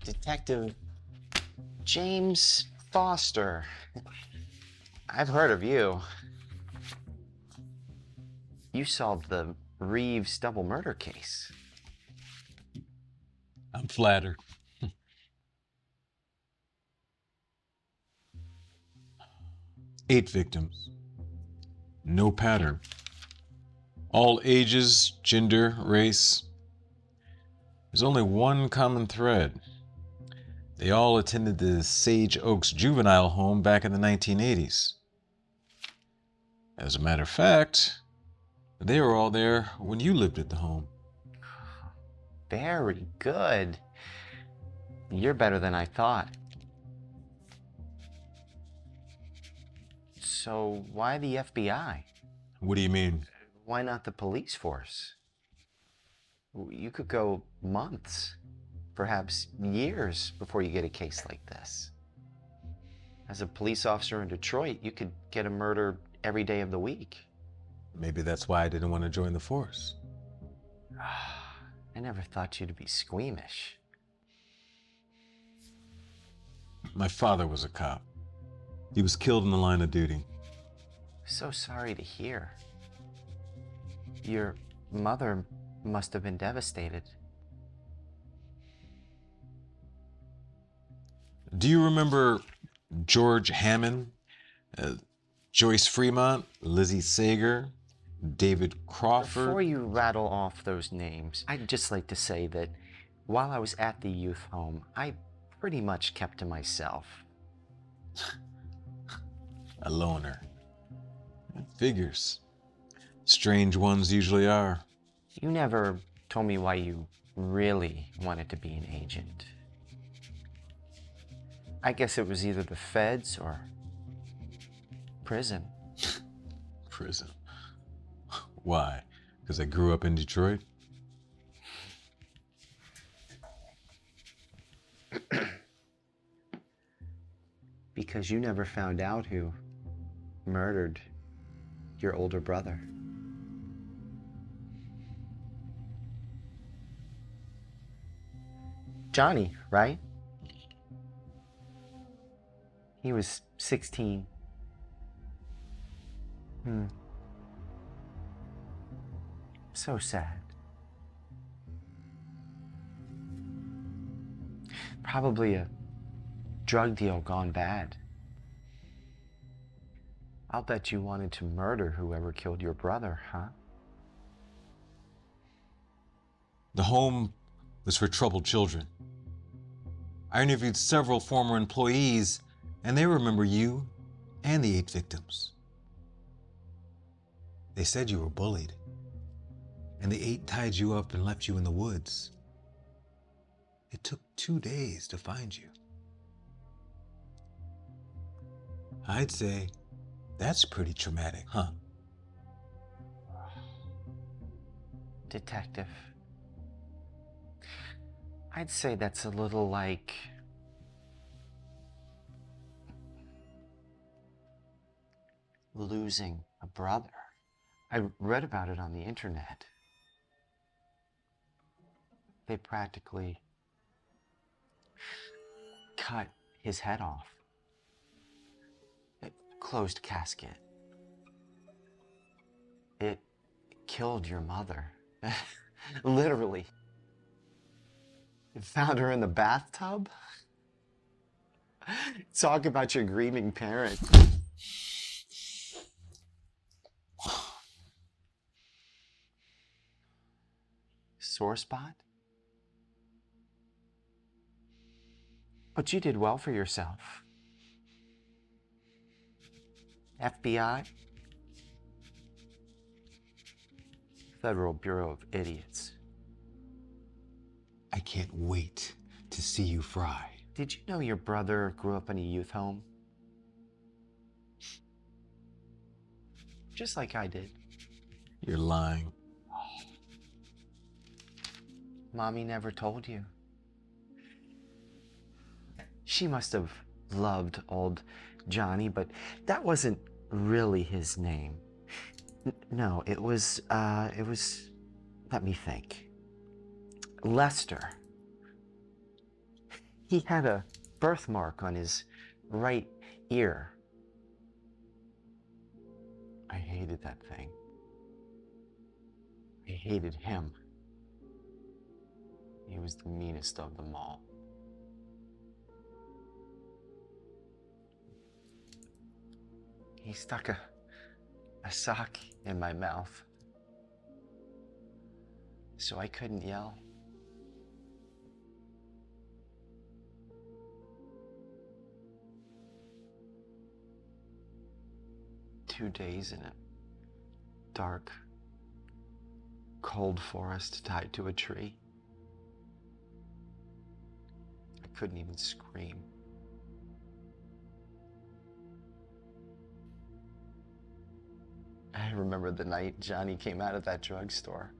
Detective James Foster. I've heard of you. You solved the Reeves double murder case. I'm flattered. 8 victims. No pattern. All ages, gender, race. There's only one common thread. They all attended the Sage Oaks Juvenile Home back in the 1980s. As a matter of fact, they were all there when you lived at the home. Very good. You're better than I thought. So why the FBI? What do you mean? Why not the police force? You could go months, perhaps years, before you get a case like this. As a police officer in Detroit, you could get a murder every day of the week. Maybe that's why I didn't want to join the force. I never thought you to be squeamish. My father was a cop. He was killed in the line of duty. So sorry to hear. Your mother must have been devastated. Do you remember George Hammond, Joyce Fremont, Lizzie Sager, David Crawford? Before you rattle off those names, I'd just like to say that while I was at the youth home, I pretty much kept to myself. A loner. It figures. Strange ones usually are. You never told me why you really wanted to be an agent. I guess it was either the feds or prison. Prison. Why? Because I grew up in Detroit? Because you never found out who murdered your older brother. Johnny, right? He was 16. So sad. Probably a drug deal gone bad. I'll bet you wanted to murder whoever killed your brother, huh? The home was for troubled children. I interviewed several former employees, and they remember you and the 8 victims. They said you were bullied, and the 8 tied you up and left you in the woods. It took 2 days to find you. I'd say that's pretty traumatic, huh? Detective. I'd say that's a little like losing a brother. I read about it on the internet. They practically cut his head off. It closed casket. It killed your mother. Literally. It found her in the bathtub. Talk about your grieving parent. Sore spot? But you did well for yourself. FBI? Federal Bureau of Idiots. I can't wait to see you fry. Did you know your brother grew up in a youth home? Just like I did. You're lying. Mommy never told you. She must have loved old Johnny, but that wasn't really his name. No, it was, let me think. Lester. He had a birthmark on his right ear. I hated that thing. I hated him. He was the meanest of them all. He stuck a sock in my mouth so I couldn't yell. Two days in a dark, cold forest tied to a tree. I couldn't even scream. I remember the night Johnny came out of that drugstore.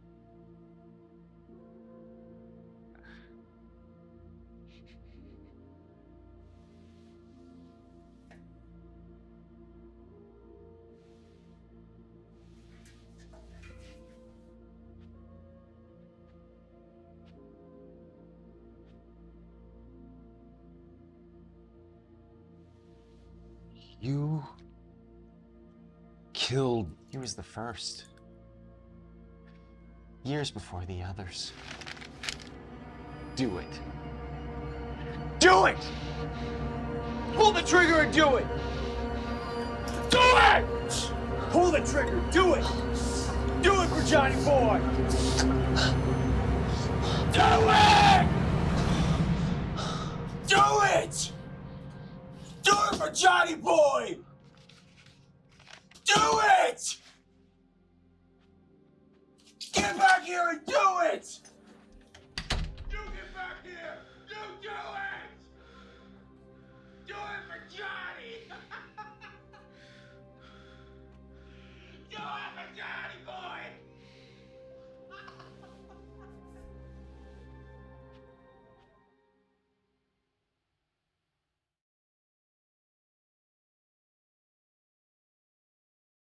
You killed. He was the first. Years before the others. Do it. Do it! Pull the trigger and do it! Do it! Pull the trigger, do it! Do it for Johnny Boy! Do it! Do it! Do it for Johnny Boy! Do it! Get back here and do it! You get back here! You do it! Do it for Johnny! Do it for Johnny